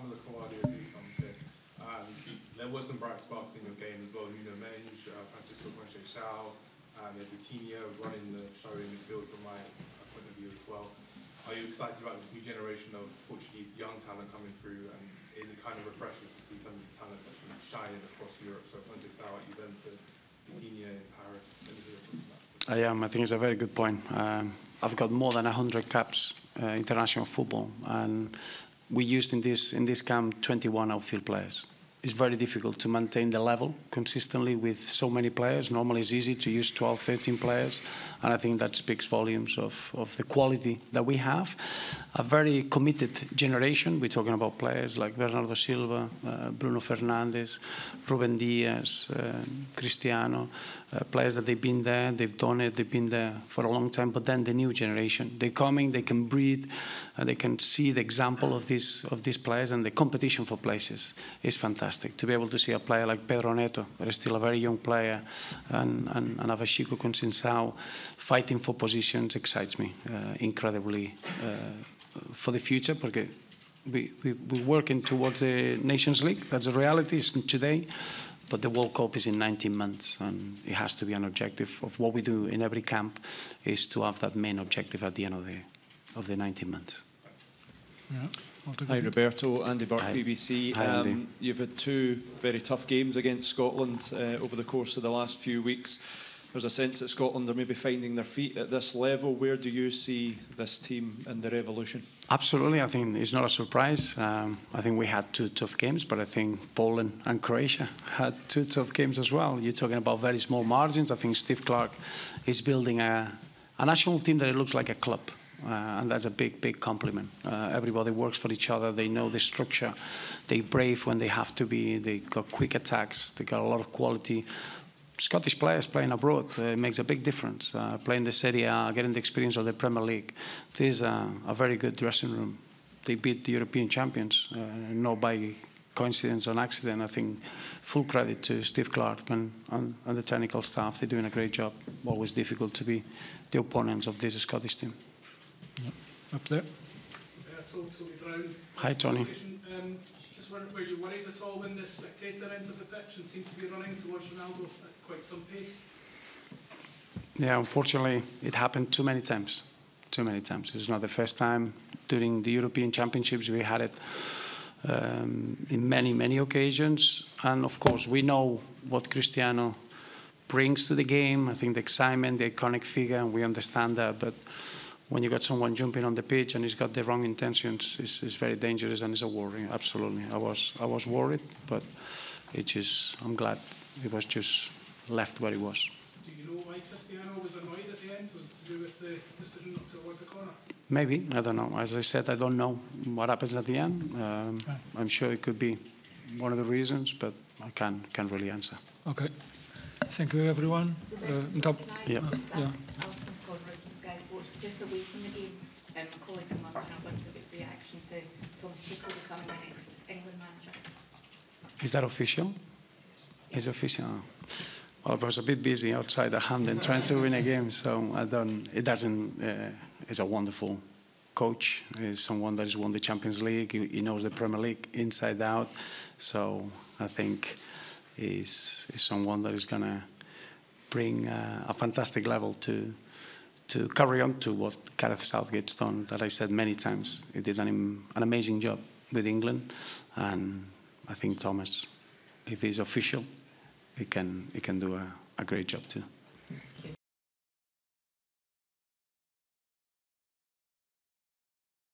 Pamela Kawadia who comes here. There were some bright sparks in your game as well. Nuno Mendes, Francisco Conceição, Vitinha running the show in midfield from my point of view as well. Are you excited about this new generation of Portuguese young talent coming through? And is it kind of refreshing to see some of these talents actually shining across Europe? So Conceição at Juventus, Vitinha in Paris. I think it's a very good point. I've got more than 100 caps international football, and we used in this camp 21 outfield players. It's very difficult to maintain the level consistently with so many players. Normally it's easy to use 12, 13 players, and I think that speaks volumes of the quality that we have. A very committed generation. We're talking about players like Bernardo Silva, Bruno Fernandes, Ruben Dias, Cristiano, players that they've been there, they've done it, they've been there for a long time, but then the new generation, they're coming, they can breathe, they can see the example of these players, and the competition for places is fantastic. To be able to see a player like Pedro Neto, that is still a very young player, and Francisco Conceição fighting for positions excites me incredibly for the future, because we're working towards the Nations League. That's the reality today, but the World Cup is in 19 months, and it has to be an objective of what we do in every camp is to have that main objective at the end of the 19 months. Yeah. Hi Roberto, Andy Burke, Hi. BBC. Hi, Andy. You've had two very tough games against Scotland over the course of the last few weeks. There's a sense that Scotland are maybe finding their feet at this level. Where do you see this team in their evolution? Absolutely, I think it's not a surprise. I think we had two tough games, but I think Poland and Croatia had two tough games as well. You're talking about very small margins. I think Steve Clarke is building a national team that it looks like a club. And that's a big compliment. Everybody works for each other. They know the structure. They're brave when they have to be. They got quick attacks. They got a lot of quality. Scottish players playing abroad makes a big difference. Playing the Serie A, getting the experience of the Premier League. This is a very good dressing room. They beat the European champions, not by coincidence or accident. I think full credit to Steve Clarke and the technical staff. They're doing a great job. Always difficult to be the opponents of this Scottish team. Yeah. Up there. Tony Brown. Hi, Tony. Just were you worried at all when the spectator entered the pitch and seemed to be running towards Ronaldo at quite some pace? Yeah, unfortunately, it happened too many times. Too many times. It's not the first time. During the European Championships, we had it in many occasions. And of course, we know what Cristiano brings to the game. I think the excitement, the iconic figure, and we understand that. But when you got someone jumping on the pitch and he's got the wrong intentions, it's very dangerous and it's a worry. Absolutely, I was worried, but I'm glad it was just left where it was. Do you know why Cristiano was annoyed at the end? Was it to do with the decision not to award the corner? Maybe, I don't know. As I said, I don't know what happens at the end. I'm sure it could be one of the reasons, but I can't really answer. Okay. Thank you, everyone. Top. Yeah. Just away from the game, my colleagues in London are wondering about the reaction to Thomas Tuchel becoming the next England manager. Is that official? It's official. Well, I was a bit busy outside the Hampden trying to win a game, so he's a wonderful coach. He's someone that has won the Champions League. He knows the Premier League inside out. So I think he's someone that is going to bring a fantastic level to carry on to what Gareth Southgate's done, that I said many times. He did an amazing job with England, and I think Thomas, if he's official, he can do a great job too.